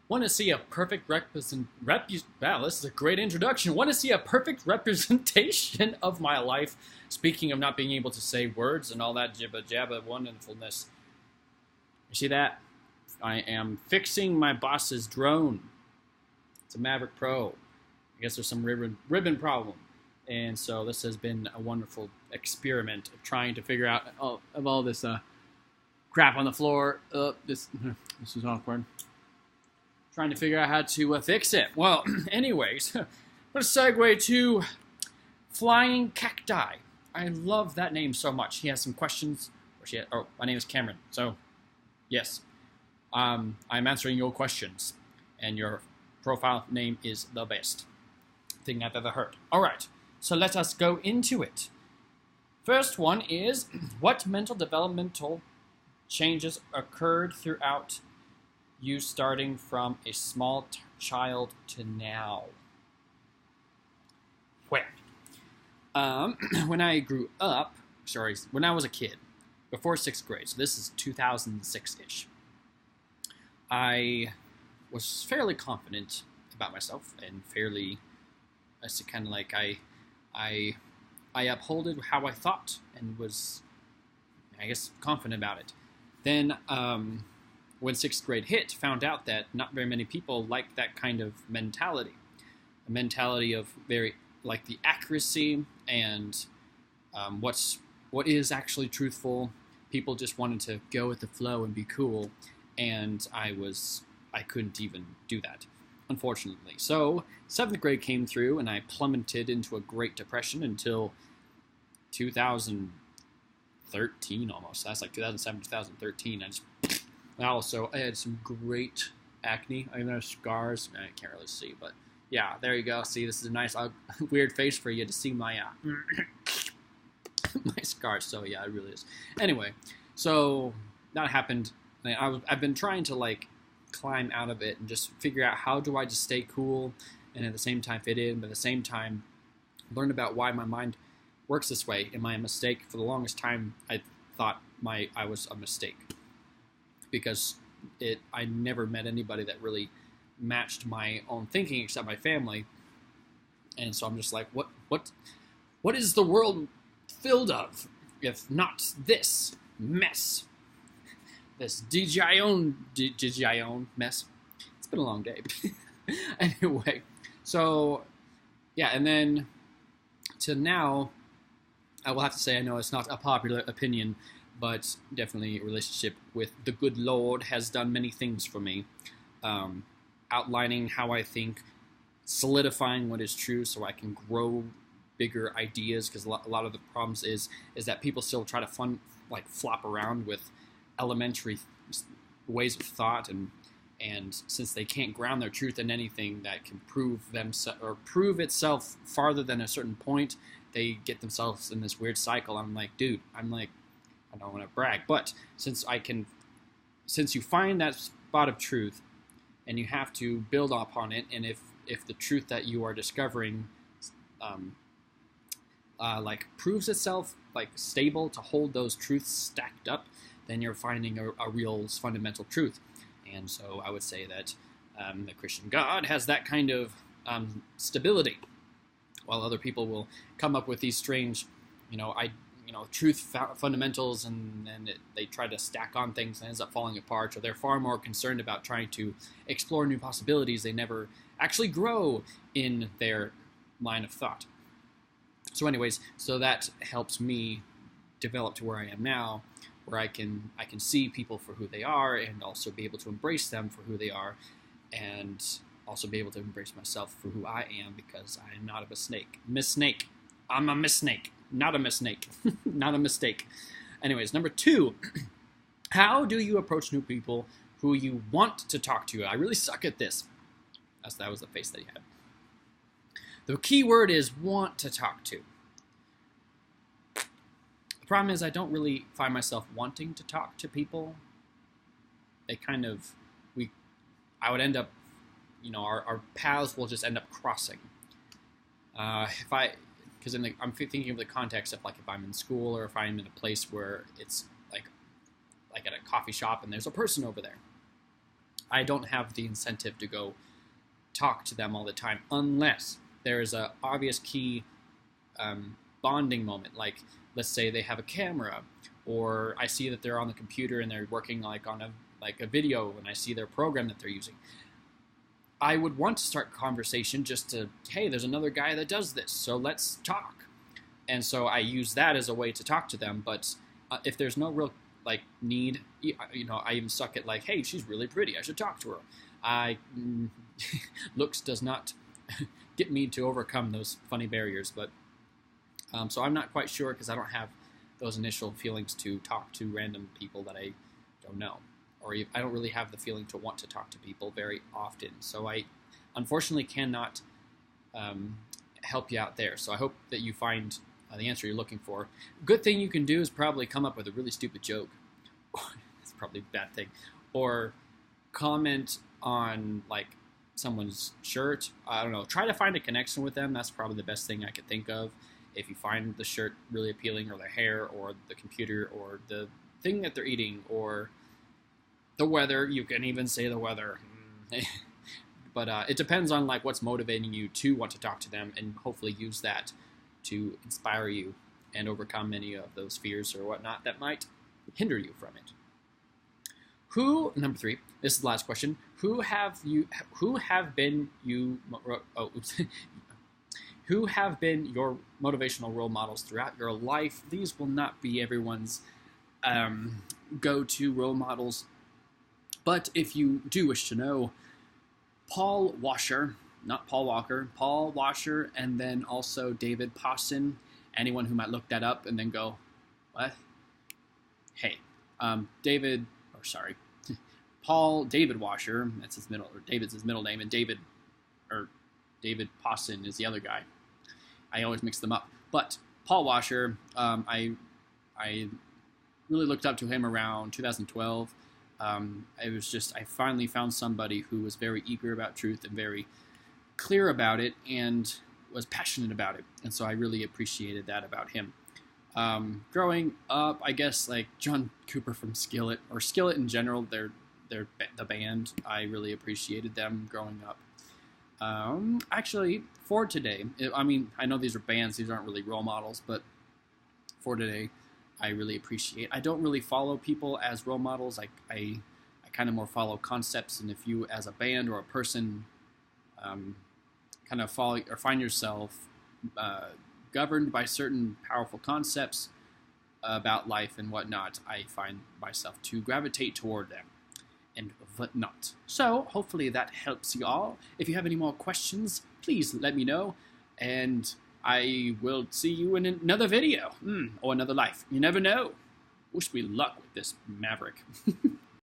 Want to see a perfect wow, this is a great introduction. Want to see a perfect representation of my life. Speaking of not being able to say words and all that jibba jabba wonderfulness. You see that? I am fixing my boss's drone. It's a Maverick Pro. I guess there's some ribbon problem. And so this has been a wonderful experiment of trying to figure out all this crap on the floor. This is awkward. Trying to figure out how to fix it. Well, anyways, let's segue to Flying Cacti. I love that name so much. He has some questions. My name is Cameron. So, yes, I'm answering your questions, and your profile name is the best thing I've ever heard. All right, so let us go into it. First one is, what mental developmental changes occurred throughout you starting from a small child to now? Well, when I grew up, when I was a kid, before 6th grade, so this is 2006-ish, I was fairly confident about myself and fairly, as to kind of like I upholded how I thought and was, I guess, confident about it. Then, when 6th grade hit, found out that not very many people like that kind of mentality. A mentality of very, like, the accuracy and what is actually truthful. People just wanted to go with the flow and be cool, and I couldn't even do that, unfortunately. So 7th grade came through, and I plummeted into a Great Depression until 2013 almost. That's like 2007, 2013. Also, I had some great acne. I even have scars. I can't really see, but yeah, there you go. See, this is a nice, weird face for you to see my my scars. So yeah, it really is. Anyway, so that happened. I've been trying to like climb out of it and just figure out how do I just stay cool and at the same time fit in, but at the same time learn about why my mind works this way. Am I a mistake? For the longest time, I thought I was a mistake, because I never met anybody that really matched my own thinking except my family. And so I'm just like, what is the world filled of if not this mess? This DJI mess. It's been a long day. Anyway, so yeah, and then to now, I will have to say, I know it's not a popular opinion, but definitely a relationship with the good Lord has done many things for me. Outlining how I think, solidifying what is true so I can grow bigger ideas, because a lot of the problems is that people still try to flop around with elementary ways of thought, and since they can't ground their truth in anything that can prove itself farther than a certain point, they get themselves in this weird cycle. I'm like, dude, I don't want to brag, but since you find that spot of truth, and you have to build upon it, and if the truth that you are discovering proves itself like stable to hold those truths stacked up, then you're finding a real fundamental truth. And so I would say that the Christian God has that kind of stability, while other people will come up with these strange, truth fundamentals, and then they try to stack on things and ends up falling apart, or they're far more concerned about trying to explore new possibilities. They never actually grow in their line of thought. So anyways, so that helps me develop to where I am now, where I can see people for who they are, and also be able to embrace them for who they are, and also be able to embrace myself for who I am, because I am not a mistake. I'm a mistake. Not a mistake. Not a mistake. Anyways, number 2, how do you approach new people who you want to talk to? I really suck at this. That was the face that he had. The key word is want to talk to. The problem is I don't really find myself wanting to talk to people. I would end up, our paths will just end up crossing. Because I'm thinking of the context of like if I'm in school, or if I'm in a place where it's like at a coffee shop and there's a person over there. I don't have the incentive to go talk to them all the time unless there is a obvious key bonding moment. Like, let's say they have a camera, or I see that they're on the computer and they're working like on a video, and I see their program that they're using. I would want to start a conversation just to, hey, there's another guy that does this, so let's talk. And so I use that as a way to talk to them. But if there's no real need, I even suck at hey, she's really pretty, I should talk to her. Looks does not get me to overcome those funny barriers. But so I'm not quite sure, because I don't have those initial feelings to talk to random people that I don't know. Or I don't really have the feeling to want to talk to people very often. So I unfortunately cannot help you out there. So I hope that you find the answer you're looking for. Good thing you can do is probably come up with a really stupid joke. It's probably a bad thing. Or comment on someone's shirt. I don't know. Try to find a connection with them. That's probably the best thing I could think of. If you find the shirt really appealing, or the hair, or the computer, or the thing that they're eating, or the weather, you can even say the weather. But it depends on what's motivating you to want to talk to them, and hopefully use that to inspire you and overcome any of those fears or whatnot that might hinder you from it. Number 3, this is the last question. Who have been your motivational role models throughout your life? These will not be everyone's go-to role models. But if you do wish to know, Paul Washer, not Paul Walker, Paul Washer, and then also David Pawson. Anyone who might look that up and then go, what? Hey, Paul David Washer, that's his middle, or David's his middle name, and David Pawson is the other guy. I always mix them up. But Paul Washer, I really looked up to him around 2012. I finally found somebody who was very eager about truth and very clear about it and was passionate about it. And so I really appreciated that about him. Growing up, I guess John Cooper from Skillet, or Skillet in general, they're the band. I really appreciated them growing up. Actually, for today, I know these are bands, these aren't really role models, but for today, I really appreciate. I don't really follow people as role models. I kind of more follow concepts, and if you as a band or a person kind of follow or find yourself governed by certain powerful concepts about life and whatnot, I find myself to gravitate toward them and whatnot. So hopefully that helps you all. If you have any more questions, please let me know, and I will see you in another video, or another life. You never know. Wish me luck with this maverick.